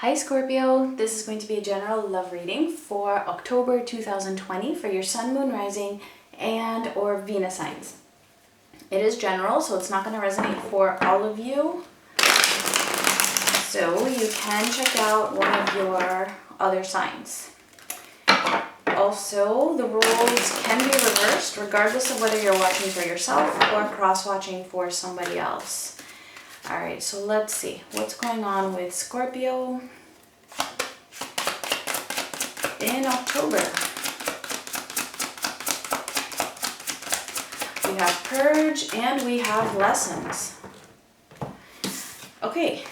Hi Scorpio, this is going to be a general love reading for October 2020 for your Sun, Moon, Rising, and or Venus signs. It is general, so it's not going to resonate for all of you. So you can check out one of your other signs. Also, the roles can be reversed regardless of whether you're watching for yourself or cross-watching for somebody else. Alright, so let's see what's going on with Scorpio in October. We have Purge and we have Lessons. Okay.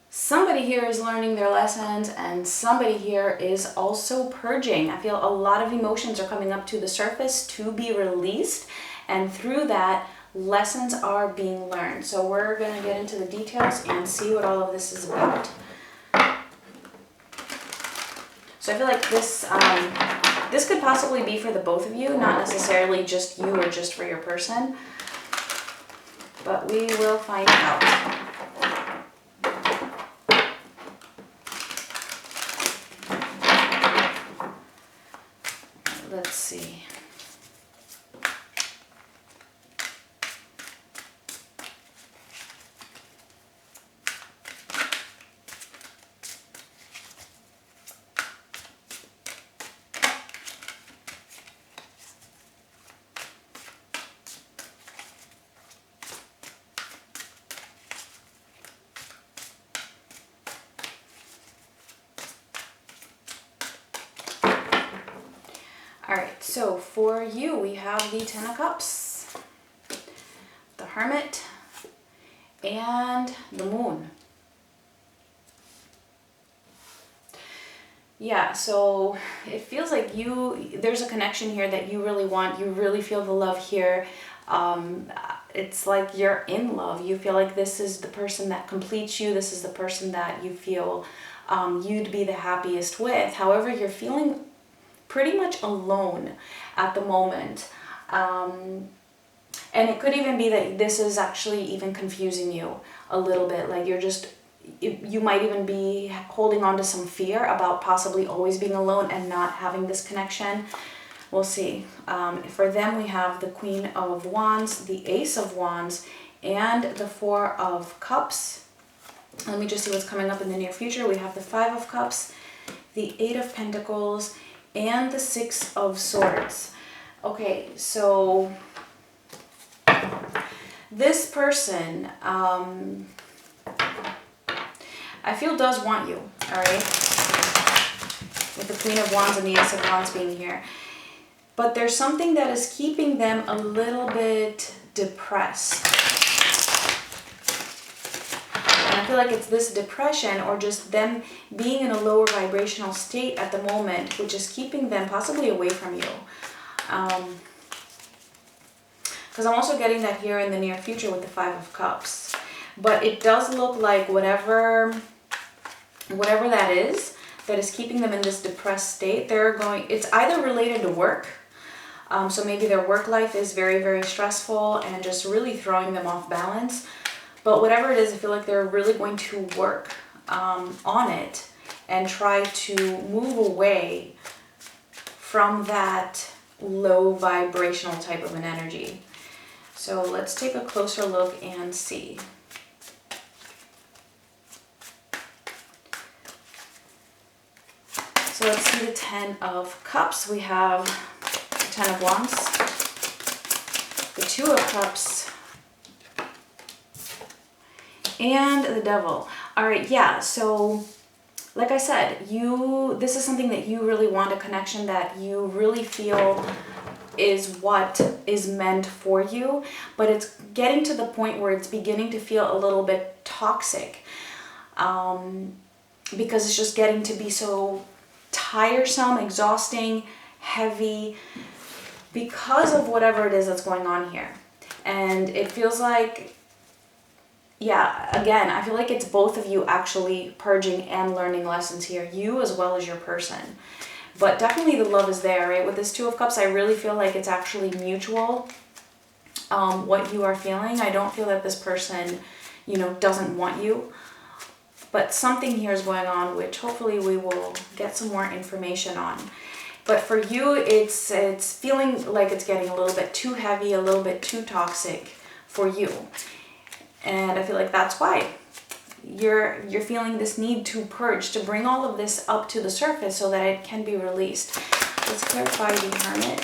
Somebody here is learning their lessons and somebody here is also purging. I feel a lot of emotions are coming up to the surface to be released, and through that, lessons are being learned. So we're going to get into the details and see what all of this is about. So I feel like this could possibly be for the both of you, not necessarily just you or just for your person, but we will find out. Let's see. Alright, so for you, we have the Ten of Cups, the Hermit, and the Moon. Yeah, so it feels like there's a connection here that you really want. You really feel the love here. It's like you're in love. You feel like this is the person that completes you. This is the person that you feel you'd be the happiest with. However, you're feeling pretty much alone at the moment. And it could even be that this is actually even confusing you a little bit. Like you might even be holding on to some fear about possibly always being alone and not having this connection. We'll see. For them, we have the Queen of Wands, the Ace of Wands, and the Four of Cups. Let me just see what's coming up in the near future. We have the Five of Cups, the Eight of Pentacles, and the Six of Swords. Okay, so this person, I feel does want you, all right? With the Queen of Wands and the Ace of Wands being here. But there's something that is keeping them a little bit depressed. And I feel like it's this depression or just them being in a lower vibrational state at the moment, which is keeping them possibly away from you. Because I'm also getting that here in the near future with the Five of Cups. But it does look like whatever that is keeping them in this depressed state, it's either related to work. So maybe their work life is very, very stressful and just really throwing them off balance. But whatever it is, I feel like they're really going to work on it and try to move away from that low vibrational type of an energy. So let's take a closer look and see. So let's see the Ten of Cups. We have the Ten of Wands, the Two of Cups, and the Devil. All right, yeah, so like I said, this is something that you really want, a connection that you really feel is what is meant for you, but it's getting to the point where it's beginning to feel a little bit toxic because it's just getting to be so tiresome, exhausting, heavy because of whatever it is that's going on here. And it feels like, yeah, again, I feel like it's both of you actually purging and learning lessons here, you as well as your person. But definitely the love is there, right? With this Two of Cups, I really feel like it's actually mutual, what you are feeling. I don't feel that this person, doesn't want you. but something here is going on, which hopefully we will get some more information on. But for you, it's feeling like it's getting a little bit too heavy, a little bit too toxic for you. And I feel like that's why you're feeling this need to purge, to bring all of this up to the surface so that it can be released. Let's clarify the Hermit.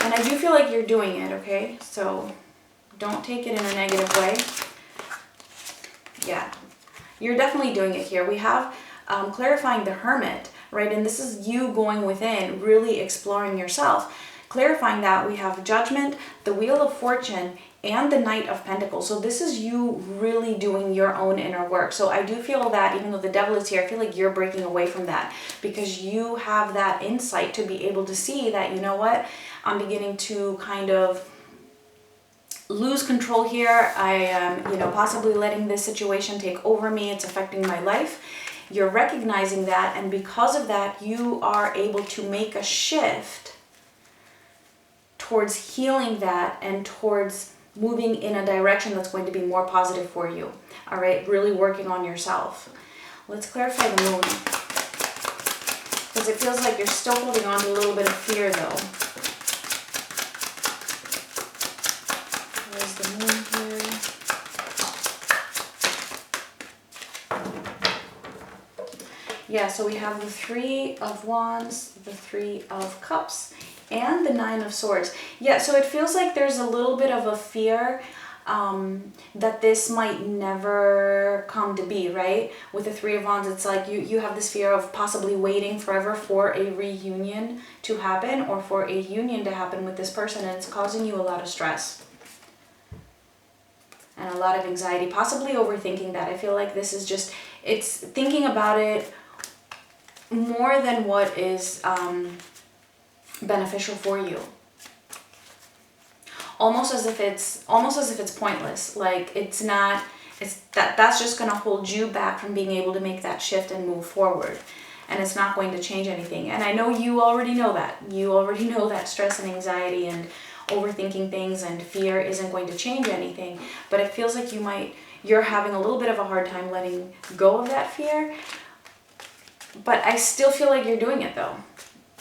And I do feel like you're doing it, okay? So don't take it in a negative way. Yeah, you're definitely doing it here. We have clarifying the Hermit, right? And this is you going within, really exploring yourself. Clarifying that, we have Judgment, the Wheel of Fortune, and the Knight of Pentacles. So this is you really doing your own inner work. So I do feel that even though the Devil is here, I feel like you're breaking away from that because you have that insight to be able to see that, you know what, I'm beginning to kind of lose control here. I am, you know, possibly letting this situation take over me. It's affecting my life. You're recognizing that, and because of that, you are able to make a shift towards healing that and towards moving in a direction that's going to be more positive for you. All right, really working on yourself. Let's clarify the Moon, because it feels like you're still holding on to a little bit of fear though. Where's the Moon here? Yeah, so we have the Three of Wands, the Three of Cups, and the Nine of Swords. Yeah, so it feels like there's a little bit of a fear that this might never come to be, right? With the Three of Wands, it's like you have this fear of possibly waiting forever for a reunion to happen or for a union to happen with this person, and it's causing you a lot of stress and a lot of anxiety, possibly overthinking that. I feel like this is just, it's thinking about it more than what is beneficial for you. Almost as if it's pointless. Like that's just going to hold you back from being able to make that shift and move forward. And it's not going to change anything. And I know you already know that. You already know that stress and anxiety and overthinking things and fear isn't going to change anything. But it feels like you're having a little bit of a hard time letting go of that fear. But I still feel like you're doing it though.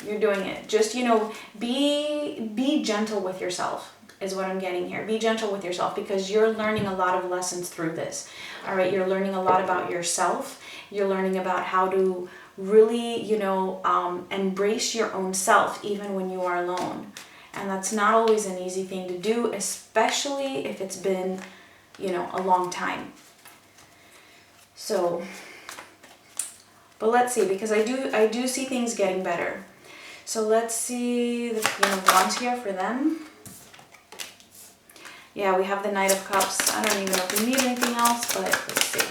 You're doing it. Just, you know, be gentle with yourself is what I'm getting here. Be gentle with yourself because you're learning a lot of lessons through this. All right, you're learning a lot about yourself. You're learning about how to really, you know, embrace your own self even when you are alone. And that's not always an easy thing to do, especially if it's been, you know, a long time. So, but let's see, because I do see things getting better. So let's see the Queen of Wands here for them. Yeah, we have the Knight of Cups. I don't even know if we need anything else, but let's see.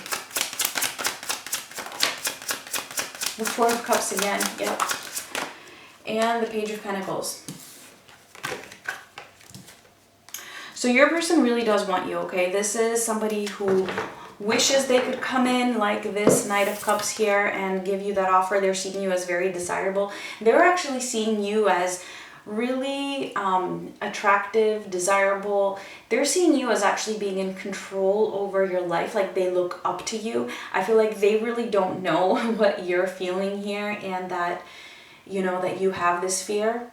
The Four of Cups again, yep. And the Page of Pentacles. So your person really does want you, okay? This is somebody who wishes they could come in like this Knight of Cups here and give you that offer. They're seeing you as very desirable. They're actually seeing you as really attractive, desirable. They're seeing you as actually being in control over your life, like they look up to you. I feel like they really don't know what you're feeling here and that, you know, that you have this fear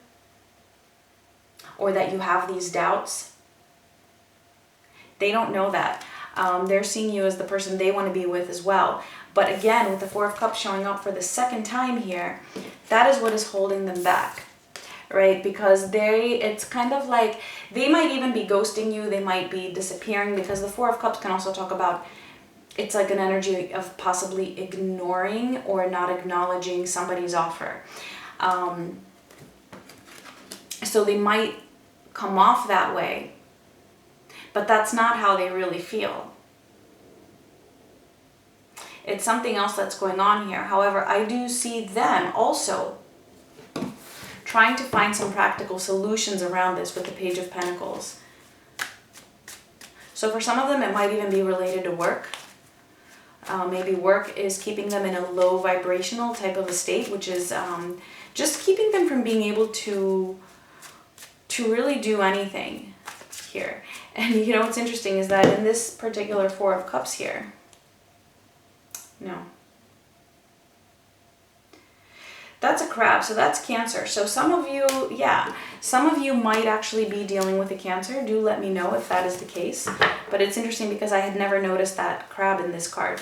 or that you have these doubts. They don't know that. They're seeing you as the person they want to be with as well. But again, with the Four of Cups showing up for the second time here, that is what is holding them back, right? Because it's kind of like, they might even be ghosting you, they might be disappearing, because the Four of Cups can also talk about, it's like an energy of possibly ignoring or not acknowledging somebody's offer. So they might come off that way, but that's not how they really feel. It's something else that's going on here. However, I do see them also trying to find some practical solutions around this with the Page of Pentacles. So for some of them, it might even be related to work. Maybe work is keeping them in a low vibrational type of a state, which is just keeping them from being able to really do anything here. And you know what's interesting is that in this particular Four of Cups here, no, That's a crab, so that's Cancer. So some of you, yeah, some of you might actually be dealing with a Cancer. Do let me know if that is the case. But it's interesting because I had never noticed that crab in this card,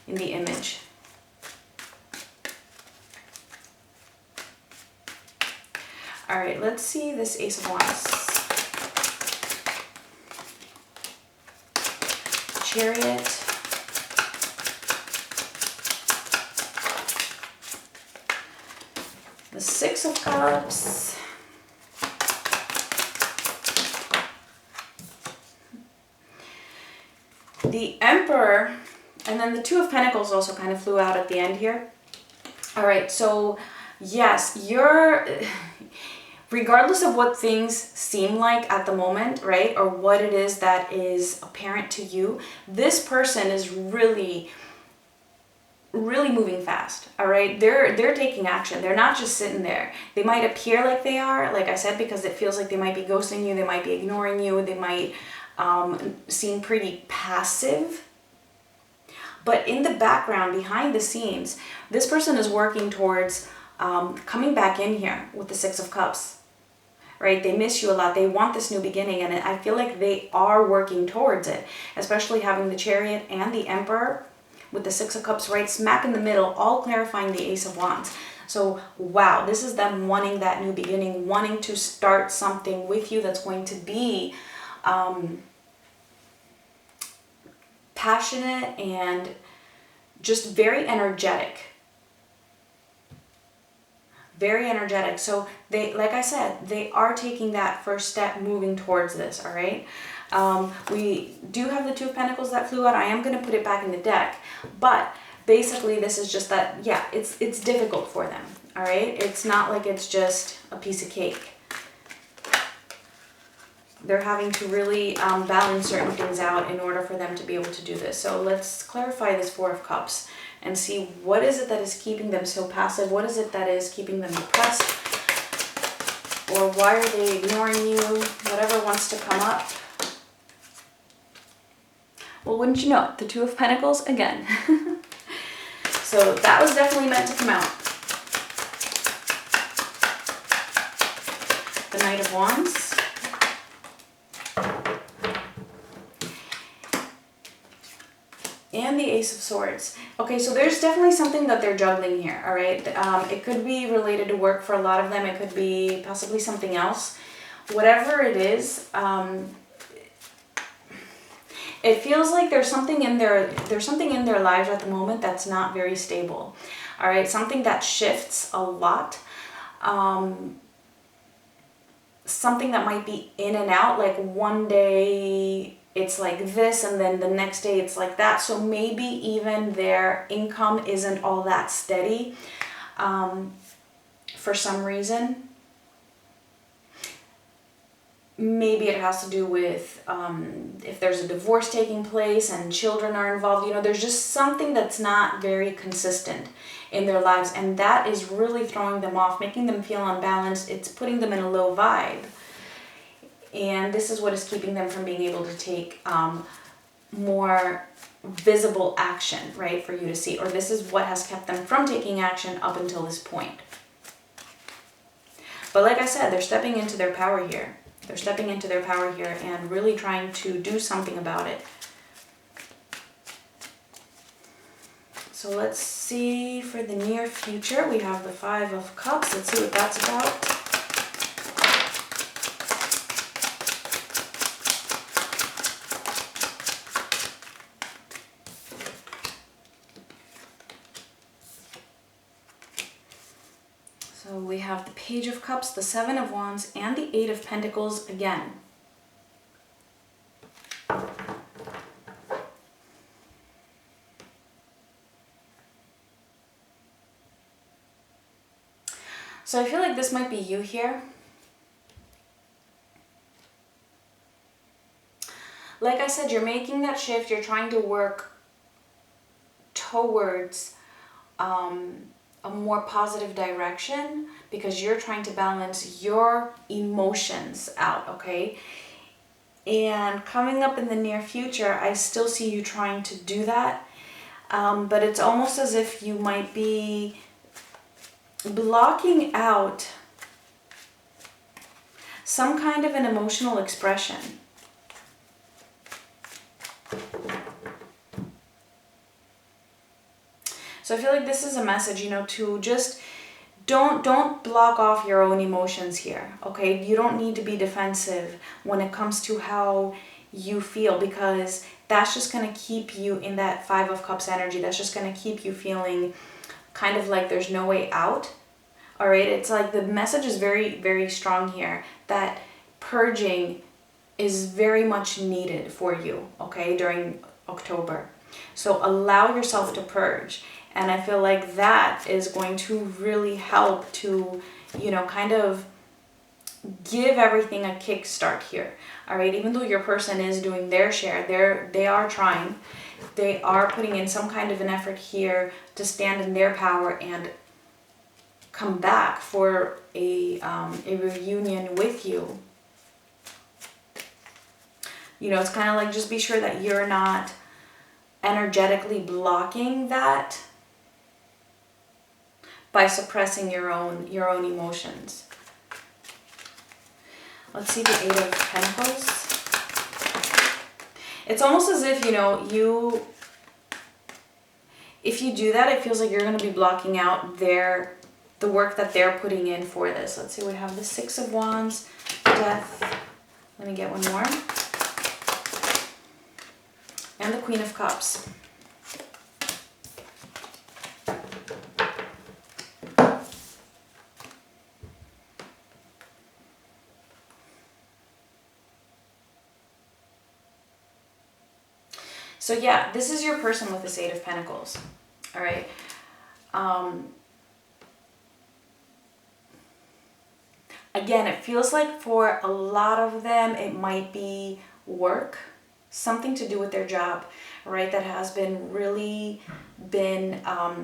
in the image. All right, let's see this Ace of Wands. Chariot. The Six of Cups. The Emperor. And then the Two of Pentacles also kind of flew out at the end here. All right, so yes, you're... regardless of what things seem like at the moment, right? Or what it is that is apparent to you, this person is really moving fast, all right? They're taking action. They're not just sitting there. They might appear like they are, like I said, because it feels like they might be ghosting you, they might be ignoring you, they might seem pretty passive. But in the background, behind the scenes, this person is working towards coming back in here with the Six of Cups, right? They miss you a lot. They want this new beginning, and I feel like they are working towards it, especially having the Chariot and the Emperor with the Six of Cups right smack in the middle, all clarifying the Ace of Wands. So, wow, this is them wanting that new beginning, wanting to start something with you that's going to be passionate and just very energetic. Very energetic. So they, like I said, they are taking that first step moving towards this, all right? We do have the Two of Pentacles that flew out. I am going to put it back in the deck. But basically this is just that, yeah, it's difficult for them, all right? It's not like it's just a piece of cake. They're having to really balance certain things out in order for them to be able to do this. So let's clarify this Four of Cups and see what is it that is keeping them so passive? What is it that is keeping them depressed? Or why are they ignoring you? Whatever wants to come up. Well, wouldn't you know it? The Two of Pentacles again. So that was definitely meant to come out. The Knight of Wands. And the Ace of Swords. Okay, so there's definitely something that they're juggling here, all right? It could be related to work for a lot of them. It could be possibly something else. Whatever it is, it feels like there's something in their lives at the moment that's not very stable, all right? Something that shifts a lot. Something that might be in and out, like one day it's like this and then the next day it's like that. So maybe even their income isn't all that steady for some reason. Maybe it has to do with if there's a divorce taking place and children are involved. You know, there's just something that's not very consistent in their lives, and that is really throwing them off, making them feel unbalanced. It's putting them in a low vibe. And this is what is keeping them from being able to take more visible action, right, for you to see. Or this is what has kept them from taking action up until this point. But like I said, they're stepping into their power here. They're stepping into their power here and really trying to do something about it. So let's see for the near future. We have the Five of Cups. Let's see what that's about. So we have the Page of Cups, the Seven of Wands, and the Eight of Pentacles again. So I feel like this might be you here. Like I said, you're making that shift. You're trying to work towards a more positive direction because you're trying to balance your emotions out, okay? And coming up in the near future, I still see you trying to do that. But it's almost as if you might be blocking out some kind of an emotional expression. So I feel like this is a message, you know, to just don't block off your own emotions here, okay? You don't need to be defensive when it comes to how you feel, because that's just going to keep you in that Five of Cups energy. That's just going to keep you feeling kind of like there's no way out. All right, it's like the message is very, very strong here that purging is very much needed for you, okay, during October. So allow yourself to purge. And I feel like that is going to really help to, you know, kind of give everything a kickstart here. All right, even though your person is doing their share, they are trying. They are putting in some kind of an effort here to stand in their power and come back for a reunion with you. You know, it's kind of like, just be sure that you're not energetically blocking that by suppressing your own emotions. Let's see the Eight of Pentacles. It's almost as if, you know, if you do that, it feels like you're going to be blocking out the work that they're putting in for this. Let's see, we have the Six of Wands, Death. Let me get one more. And the Queen of Cups. So yeah, this is your person with this Eight of Pentacles. All right. Again, it feels like for a lot of them, it might be work, something to do with their job, right? That has been really been a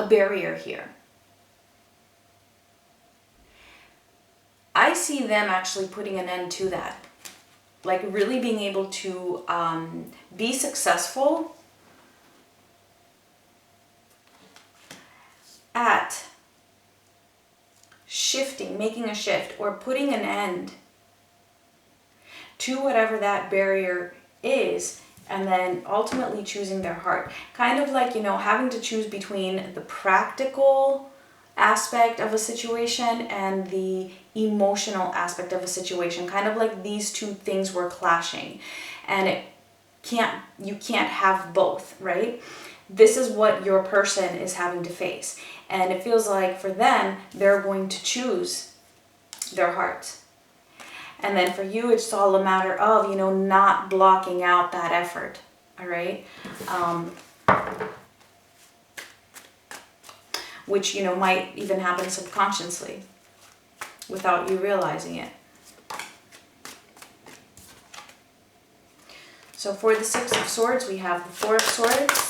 barrier here. I see them actually putting an end to that. Like really being able to be successful at shifting, making a shift, or putting an end to whatever that barrier is, and then ultimately choosing their heart. Kind of like, you know, having to choose between the practical aspect of a situation and the emotional aspect of a situation. Kind of like these two things were clashing, and you can't have both, right? This is what your person is having to face, and it feels like for them, they're going to choose their heart. And then for you, it's all a matter of, you know, not blocking out that effort. All right. Which, you know, might even happen subconsciously without you realizing it. So for the Six of Swords, we have the Four of Swords.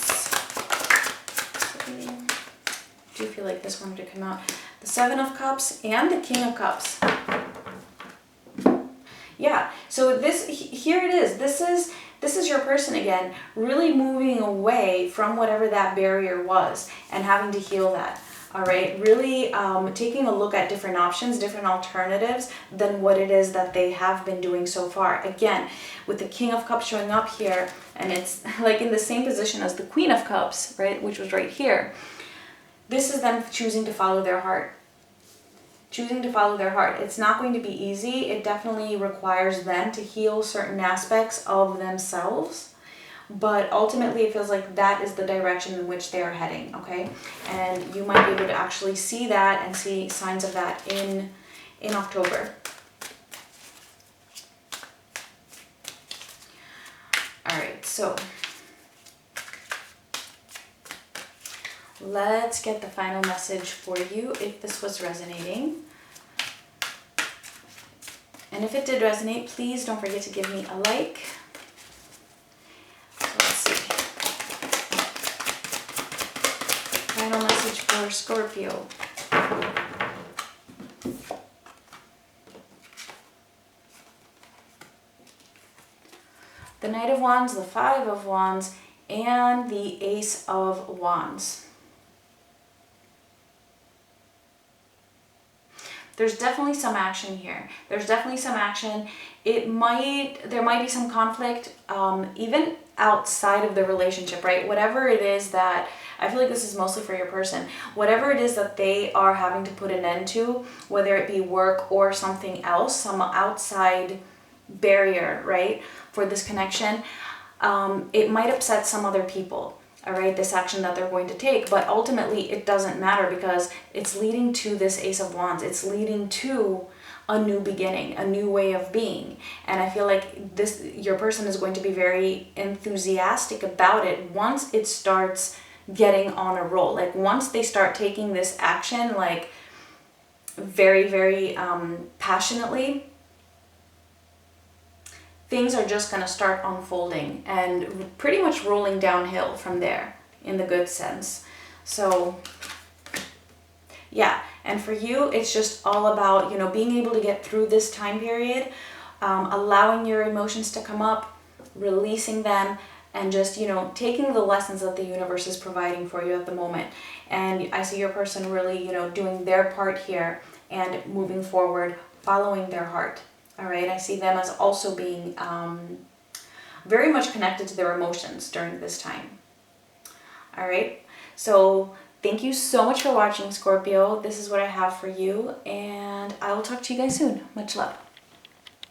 I do feel like this one to come out. The Seven of Cups and the King of Cups. Yeah, so here it is. This is your person again, really moving away from whatever that barrier was and having to heal that. All right, really taking a look at different options, different alternatives than what it is that they have been doing so far. Again, with the King of Cups showing up here, and it's like in the same position as the Queen of Cups, right, which was right here. This is them choosing to follow their heart. Choosing to follow their heart. It's not going to be easy. It definitely requires them to heal certain aspects of themselves. But ultimately, it feels like that is the direction in which they are heading, okay? And you might be able to actually see that and see signs of that in October. All right, so let's get the final message for you if this was resonating. And if it did resonate, please don't forget to give me a like. So let's see. Final message for Scorpio. The Knight of Wands, the Five of Wands, and the Ace of Wands. there's definitely some action here. There's definitely some action. There might be some conflict, even outside of the relationship, right? Whatever it is that, I feel like this is mostly for your person, whatever it is that they are having to put an end to, whether it be work or something else, some outside barrier, right, for this connection, it might upset some other people. All right, this action that they're going to take, but ultimately it doesn't matter because it's leading to this Ace of Wands. It's leading to a new beginning, a new way of being. And I feel like your person is going to be very enthusiastic about it once it starts getting on a roll. Like once they start taking this action, like very, very passionately, things are just going to start unfolding and pretty much rolling downhill from there in the good sense. So yeah, and for you, it's just all about, you know, being able to get through this time period, allowing your emotions to come up, releasing them, and just, you know, taking the lessons that the universe is providing for you at the moment. And I see your person really, you know, doing their part here and moving forward, following their heart. All right, I see them as also being very much connected to their emotions during this time. All right, so thank you so much for watching, Scorpio. This is what I have for you, and I will talk to you guys soon. Much love.